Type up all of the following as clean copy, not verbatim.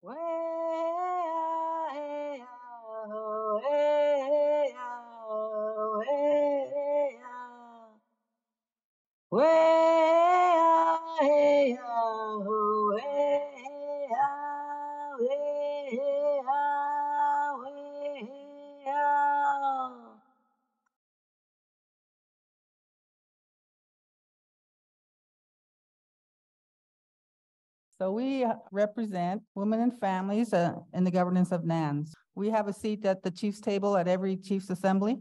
So we represent women and families in the governance of NANS. We have a seat at the chiefs table at every chiefs assembly.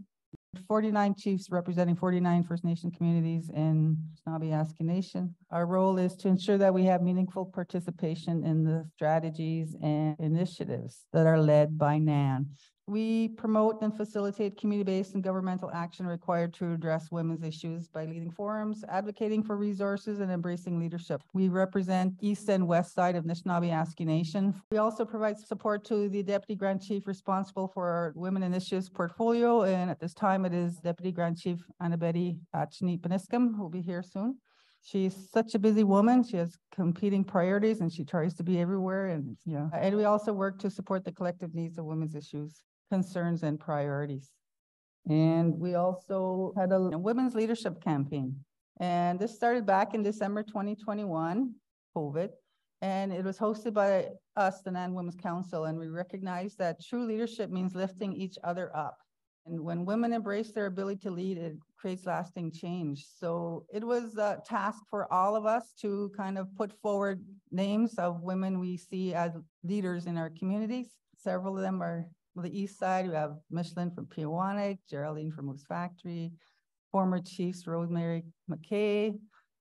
49 chiefs representing 49 First Nation communities in Anishinaabe Nation. Our role is to ensure that we have meaningful participation in the strategies and initiatives that are led by NAN. We promote and facilitate community-based and governmental action required to address women's issues by leading forums, advocating for resources, and embracing leadership. We represent east and west side of Anishinaabe Nation. We also provide support to the Deputy Grand Chief responsible for our Women Initiatives portfolio, and at this time it is Deputy Grand Chief Annabette Achini-Paniscum, who will be here soon. She's such a busy woman. She has competing priorities and she tries to be everywhere. And we also work to support the collective needs of women's issues, concerns, and priorities. And we also had a women's leadership campaign. And this started back in December 2021, COVID, and it was hosted by us, the NAN Women's Council, and we recognized that true leadership means lifting each other up. And when women embrace their ability to lead, it creates lasting change. So it was a task for all of us to kind of put forward names of women we see as leaders in our communities. Several of them are on the east side. We have Michelin from Peawanik, Geraldine from Moose Factory, former chiefs Rosemary McKay.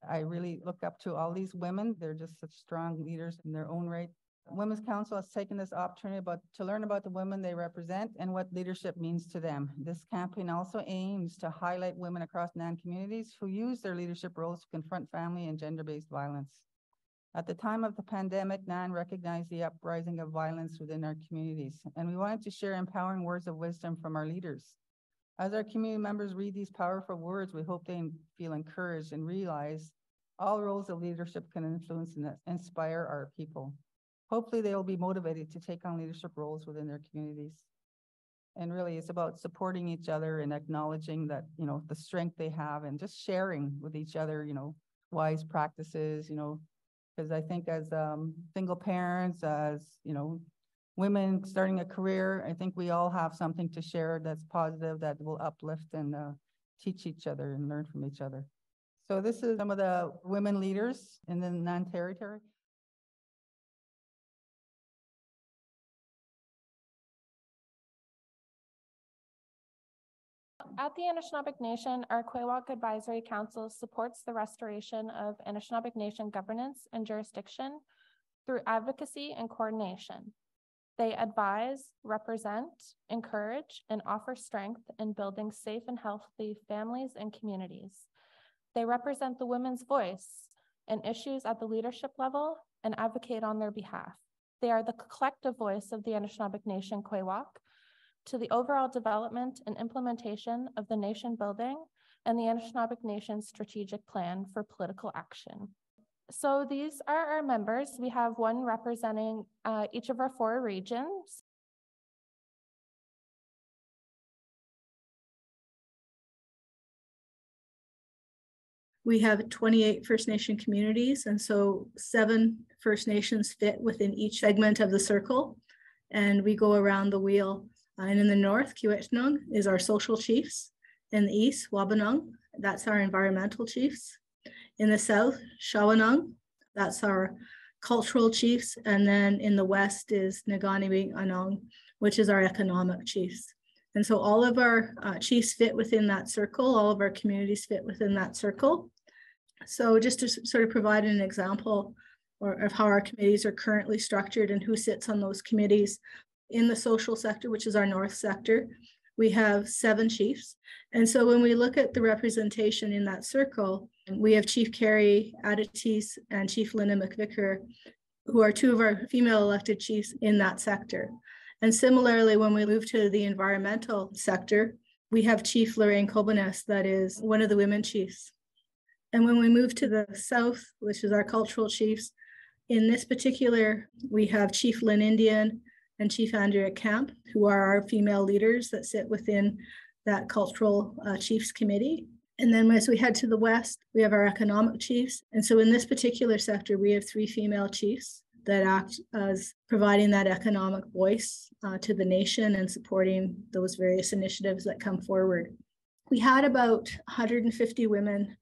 I really look up to all these women. They're just such strong leaders in their own right. Women's Council has taken this opportunity to learn about the women they represent and what leadership means to them. This campaign also aims to highlight women across NAN communities who use their leadership roles to confront family and gender-based violence. At the time of the pandemic, NAN recognized the uprising of violence within our communities, and we wanted to share empowering words of wisdom from our leaders. As our community members read these powerful words, we hope they feel encouraged and realize all roles of leadership can influence and inspire our people. Hopefully they will be motivated to take on leadership roles within their communities. And really it's about supporting each other and acknowledging that, the strength they have and just sharing with each other, wise practices, because I think as single parents, as, women starting a career, I think we all have something to share that's positive, that will uplift and teach each other and learn from each other. So this is some of the women leaders in the NAN territory. At the Anishinaabe Nation, our Quaywalk Advisory Council supports the restoration of Anishinaabe Nation governance and jurisdiction through advocacy and coordination. They advise, represent, encourage, and offer strength in building safe and healthy families and communities. They represent the women's voice and issues at the leadership level and advocate on their behalf. They are the collective voice of the Anishinaabe Nation Quaywalk to the overall development and implementation of the nation building and the Anishinaabe Nation's strategic plan for political action. So these are our members. We have one representing each of our 4 regions. We have 28 First Nation communities, and so 7 First Nations fit within each segment of the circle, and we go around the wheel. And in the north, Kiwetnung is our social chiefs. In the east, Wabanung, that's our environmental chiefs. In the south, Shawanung, that's our cultural chiefs. And then in the west is Naganiwing Anong, which is our economic chiefs. And so all of our chiefs fit within that circle, all of our communities fit within that circle. So just to sort of provide an example of how our committees are currently structured and who sits on those committees. In the social sector, which is our north sector, we have 7 chiefs. And so when we look at the representation in that circle, we have Chief Carrie Aditis and Chief Linda McVicker, who are 2 of our female elected chiefs in that sector. And similarly, when we move to the environmental sector, we have Chief Lorraine Kobanes, that is one of the women chiefs. And when we move to the south, which is our cultural chiefs, In this particular, we have Chief Lynn Indian and Chief Andrea Camp, who are our female leaders that sit within that cultural chiefs committee. And then as we head to the west, we have our economic chiefs. And so in this particular sector, we have 3 female chiefs that act as providing that economic voice to the nation and supporting those various initiatives that come forward. We had about 150 women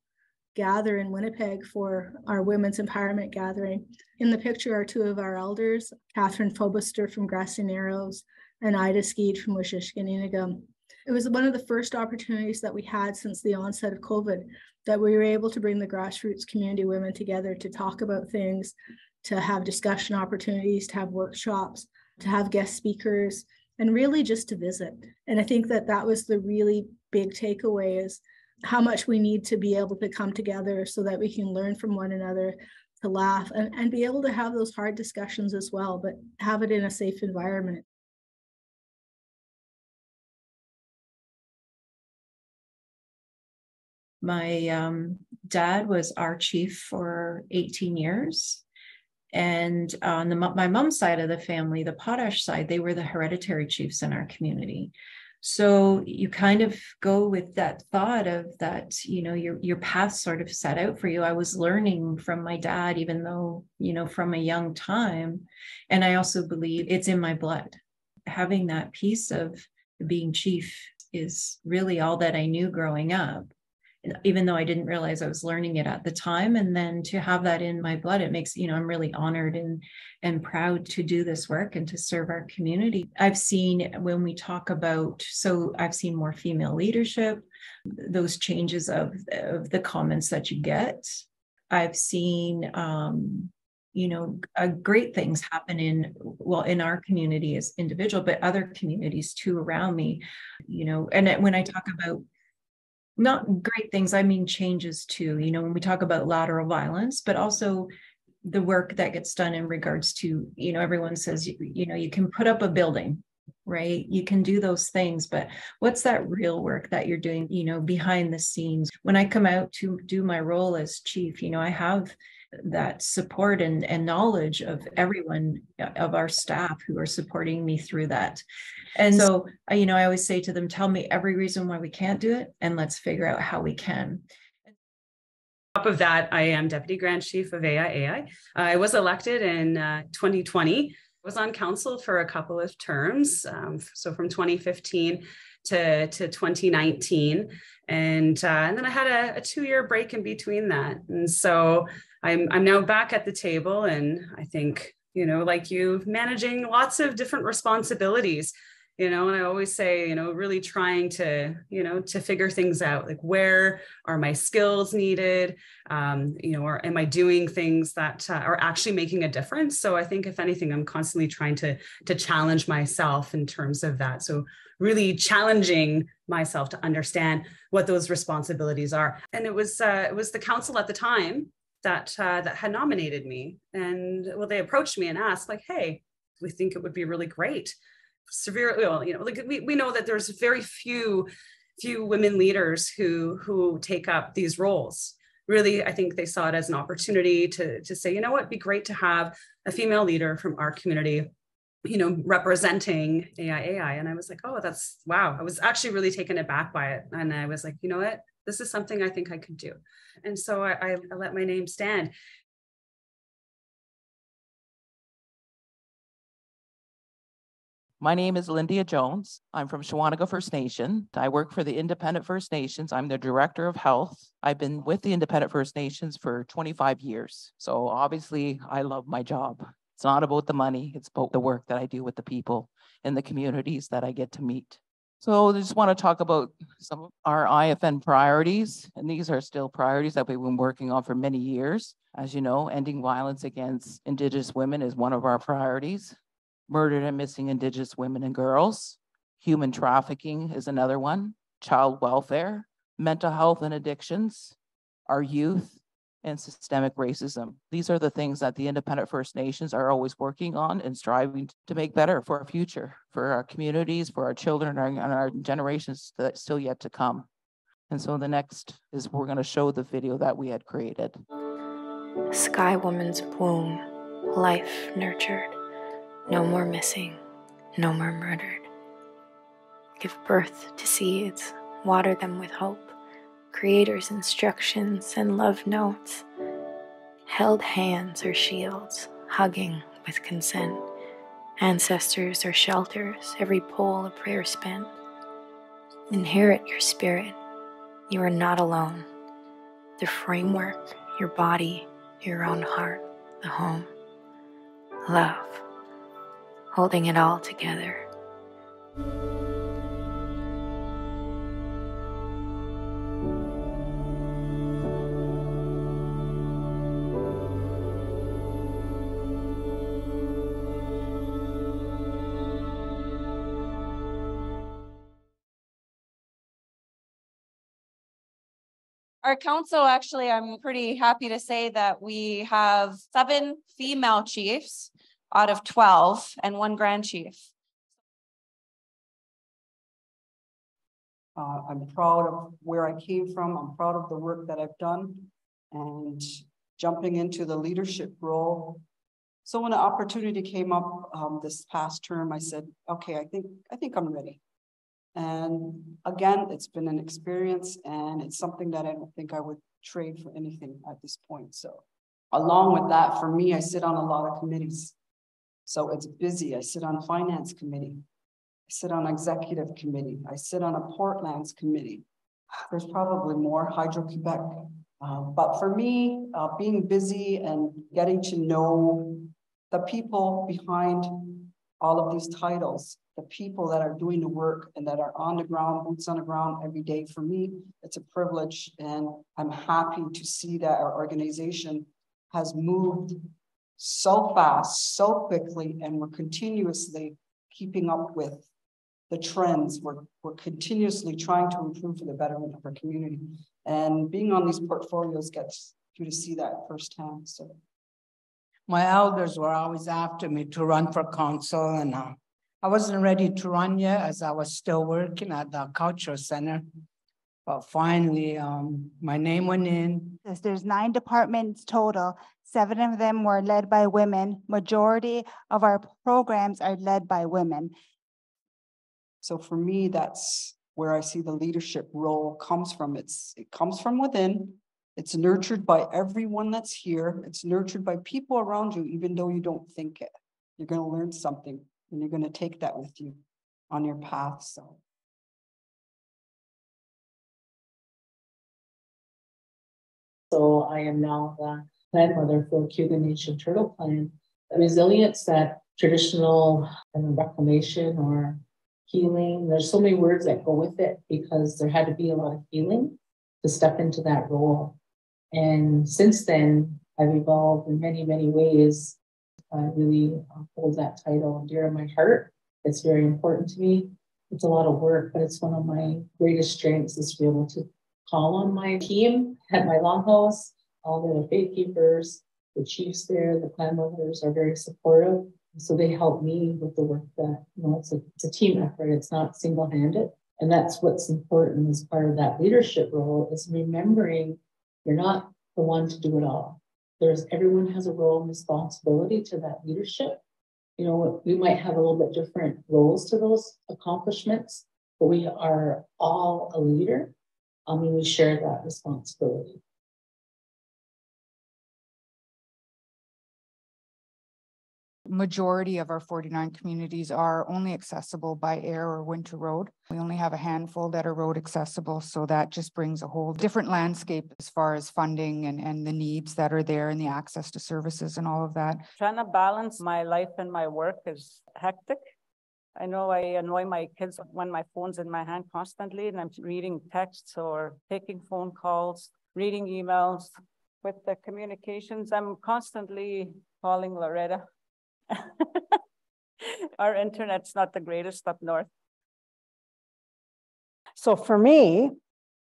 gather in Winnipeg for our women's empowerment gathering. In the picture are 2 of our elders, Catherine Fobister from Grassy Narrows and Ida Skeed from Wishishkinigam. It was one of the first opportunities that we had since the onset of COVID that we were able to bring the grassroots community women together to talk about things, to have discussion opportunities, to have workshops, to have guest speakers, and really just to visit. And I think that that was the really big takeaway, is how much we need to be able to come together so that we can learn from one another, to laugh and be able to have those hard discussions as well, but have it in a safe environment. My dad was our chief for 18 years. And on my mom's side of the family, the Potash side, they were the hereditary chiefs in our community. So you kind of go with that thought of that, you know, your path sort of set out for you. I was learning from my dad, even though, you know, from a young time. And I also believe it's in my blood. Having that piece of being chief is really all that I knew growing up, even though I didn't realize I was learning it at the time. And then to have that in my blood, it makes, you know, I'm really honored and proud to do this work and to serve our community. I've seen, when we talk about, so I've seen more female leadership, those changes of the comments that you get. I've seen, you know, great things happen in our community as individual, but other communities too around me, you know. And when I talk about not great things, I mean changes too, you know, when we talk about lateral violence, but also the work that gets done in regards to, you know, everyone says, you know, you can put up a building, right? You can do those things, but what's that real work that you're doing, you know, behind the scenes? When I come out to do my role as chief, you know, I have that support and knowledge of everyone, of our staff who are supporting me through that. And so, you know, I always say to them, tell me every reason why we can't do it, and let's figure out how we can. On top of that, I am Deputy Grand Chief of AIAI. I was elected in 2020. I was on council for a couple of terms, so from 2015 to 2019. And then I had a 2-year break in between that. And so I'm now back at the table, and I think, you know, like you, managing lots of different responsibilities, you know, and I always say, you know, really trying to, you know, to figure things out, like where are my skills needed, you know, or am I doing things that are actually making a difference? So I think if anything, I'm constantly trying to challenge myself in terms of that. So really challenging myself to understand what those responsibilities are. And it was the council at the time that had nominated me, and well, they approached me and asked, like, hey, we think it would be really great. Severely, well, you know, like we know that there's very few women leaders who take up these roles. Really, I think they saw it as an opportunity to say, you know what, it'd be great to have a female leader from our community, you know, representing AIAI. And I was like, oh, that's wow. I was actually really taken aback by it. And I was like, you know what, this is something I think I could do. And so I let my name stand. My name is Lyndia Jones. I'm from Shawanaga First Nation. I work for the Independent First Nations. I'm the Director of Health. I've been with the Independent First Nations for 25 years. So obviously I love my job. It's not about the money. It's about the work that I do with the people in the communities that I get to meet. So I just want to talk about some of our IFN priorities. And these are still priorities that we've been working on for many years. As you know, ending violence against Indigenous women is one of our priorities. Murdered and missing Indigenous women and girls. Human trafficking is another one. Child welfare, mental health and addictions, our youth, and systemic racism. These are the things that the Independent First Nations are always working on and striving to make better for our future, for our communities, for our children, and our generations that still yet to come. And so the next is we're going to show the video that we had created. Sky Woman's womb life nurtured, no more missing, no more murdered. Give birth to seeds, water them with hope, Creator's instructions and love notes, held hands or shields, hugging with consent, ancestors or shelters, every pole a prayer spent. Inherit your spirit, you are not alone. The framework, your body, your own heart, the home. Love, holding it all together. Our council, actually, I'm pretty happy to say that we have 7 female chiefs out of 12 and 1 grand chief. I'm proud of where I came from. I'm proud of the work that I've done and jumping into the leadership role. So when the opportunity came up this past term, I said, okay, I think I'm ready. And again, it's been an experience and it's something that I don't think I would trade for anything at this point. So along with that, for me, I sit on a lot of committees. So it's busy. I sit on finance committee. I sit on executive committee. I sit on a Portlands committee. There's probably more, Hydro-Quebec. But for me, being busy and getting to know the people behind all of these titles, the people that are doing the work and that are on the ground, boots on the ground every day, for me, it's a privilege. And I'm happy to see that our organization has moved so fast, so quickly, and we're continuously keeping up with the trends. We're continuously trying to improve for the betterment of our community. And being on these portfolios gets you to see that firsthand. So my elders were always after me to run for council, and I wasn't ready to run yet as I was still working at the cultural center. But finally, my name went in. There's 9 departments total. 7 of them were led by women. Majority of our programs are led by women. So for me, that's where I see the leadership role comes from. It comes from within. It's nurtured by everyone that's here. It's nurtured by people around you, even though you don't think it. You're going to learn something and you're going to take that with you on your path. So I am now the grandmother for Cayuga Nation Turtle Clan. The resilience that traditional reclamation or healing, there's so many words that go with it because there had to be a lot of healing to step into that role. And since then, I've evolved in many, many ways. I really hold that title dear in my heart. It's very important to me. It's a lot of work, but it's one of my greatest strengths is to be able to call on my team at my longhouse, all the faith keepers, the chiefs there, the clan mothers are very supportive. So they help me with the work that, it's a team effort. It's not single-handed. And that's what's important as part of that leadership role is remembering you're not the one to do it all. Everyone has a role and responsibility to that leadership. We might have a little bit different roles to those accomplishments, but we are all a leader. We share that responsibility. Majority of our 49 communities are only accessible by air or winter road. We only have a handful that are road accessible, so that just brings a whole different landscape as far as funding and the needs that are there and the access to services and all of that. Trying to balance my life and my work is hectic. I know I annoy my kids when my phone's in my hand constantly and I'm reading texts or taking phone calls, reading emails. With the communications, I'm constantly calling Loretta. Our internet's not the greatest up north. So for me,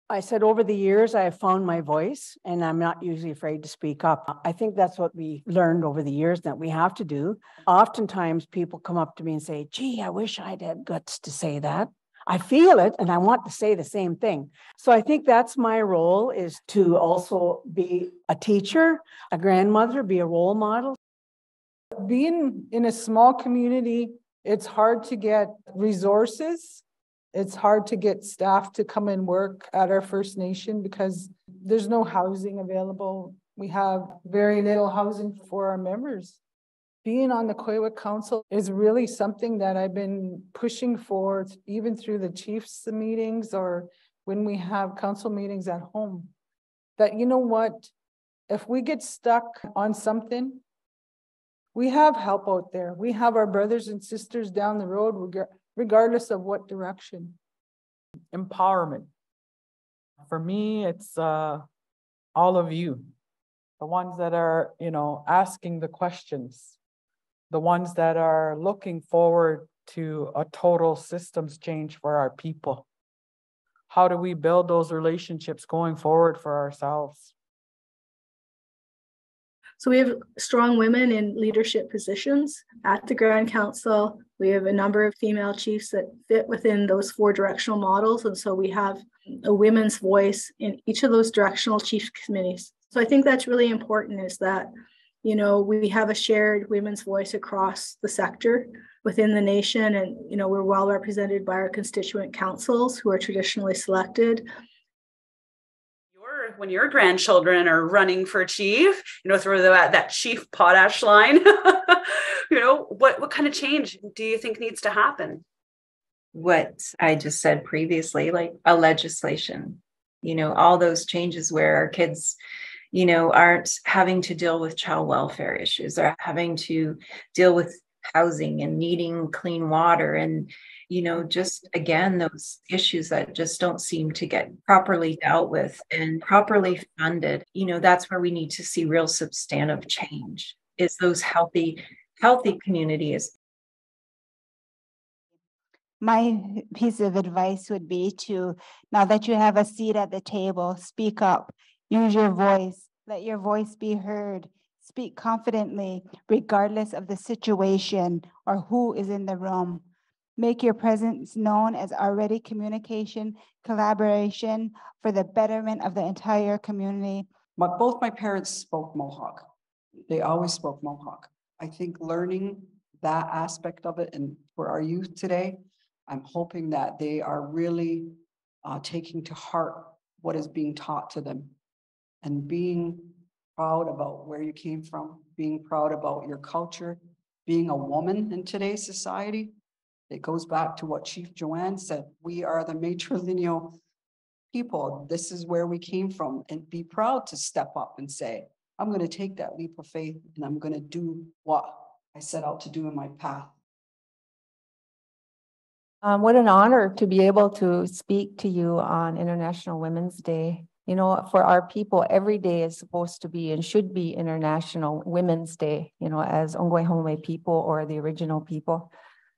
I said over the years, I have found my voice and I'm not usually afraid to speak up. I think that's what we learned over the years that we have to do. Oftentimes people come up to me and say, gee, I wish I'd had guts to say that. I feel it and I want to say the same thing. So I think that's my role, is to also be a teacher, a grandmother, be a role model. Being in a small community, it's hard to get resources. It's hard to get staff to come and work at our First Nation because there's no housing available. We have very little housing for our members. Being on the Coiwak Council is really something that I've been pushing for, even through the chiefs meetings or when we have council meetings at home. That, you know what, if we get stuck on something, we have help out there. We have our brothers and sisters down the road, regardless of what direction. Empowerment. For me, it's all of you. The ones that are, asking the questions. The ones that are looking forward to a total systems change for our people. How do we build those relationships going forward for ourselves? So we have strong women in leadership positions at the Grand Council. We have a number of female chiefs that fit within those 4 directional models. And so we have a women's voice in each of those directional chief committees. So I think that's really important, is that, we have a shared women's voice across the sector within the nation. And, we're well represented by our constituent councils who are traditionally selected. When your grandchildren are running for chief, through that chief potash line, what kind of change do you think needs to happen? What I just said previously, like a legislation, all those changes where our kids, aren't having to deal with child welfare issues. They're having to deal with housing and needing clean water and, just again, those issues that just don't seem to get properly dealt with and properly funded. That's where we need to see real substantive change, is those healthy communities. My piece of advice would be to, now that you have a seat at the table, speak up, use your voice, let your voice be heard, speak confidently, regardless of the situation or who is in the room. Make your presence known as already communication, collaboration for the betterment of the entire community. Both my parents spoke Mohawk. They always spoke Mohawk. I think learning that aspect of it, and for our youth today, I'm hoping that they are really taking to heart what is being taught to them and being proud about where you came from, being proud about your culture, being a woman in today's society. It goes back to what Chief Joanne said. We are the matrilineal people. This is where we came from, and be proud to step up and say, I'm going to take that leap of faith and I'm going to do what I set out to do in my path. What an honor to be able to speak to you on International Women's Day. For our people, every day is supposed to be and should be International Women's Day, as Ongwehome people or the original people.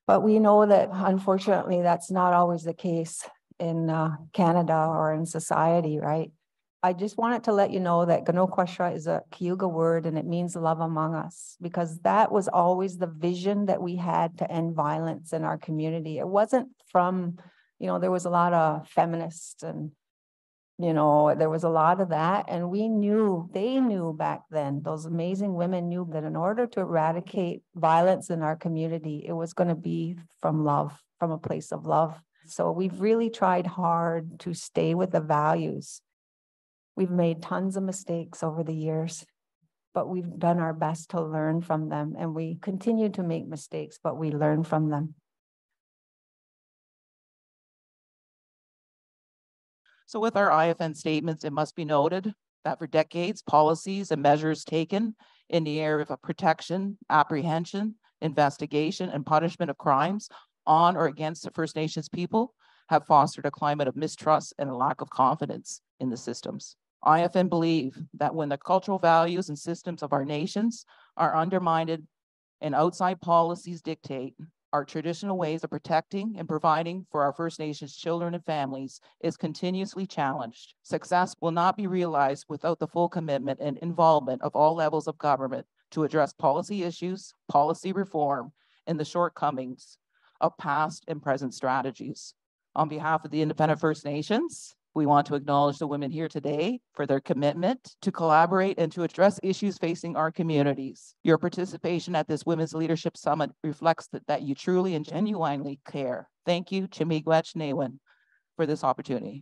But we know that, unfortunately, that's not always the case in Canada or in society, right? I just wanted to let you know that Ganokwasha is a Cayuga word and it means love among us, because that was always the vision that we had to end violence in our community. It wasn't from, there was a lot of feminists and, there was a lot of that. And they knew back then, those amazing women knew that in order to eradicate violence in our community, it was going to be from love, from a place of love. So we've really tried hard to stay with the values. We've made tons of mistakes over the years, but we've done our best to learn from them. And we continue to make mistakes, but we learn from them. So with our IFN statements, it must be noted that for decades, policies and measures taken in the area of protection, apprehension, investigation, and punishment of crimes on or against the First Nations people have fostered a climate of mistrust and a lack of confidence in the systems. IFN believe that when the cultural values and systems of our nations are undermined and outside policies dictate, our traditional ways of protecting and providing for our First Nations children and families is continuously challenged. Success will not be realized without the full commitment and involvement of all levels of government to address policy issues, policy reform, and the shortcomings of past and present strategies. On behalf of the Independent First Nations, We want to acknowledge the women here today for their commitment to collaborate and to address issues facing our communities. Your participation at this Women's Leadership Summit reflects that you truly and genuinely care. Thank you, Chimigwech Newen, for this opportunity.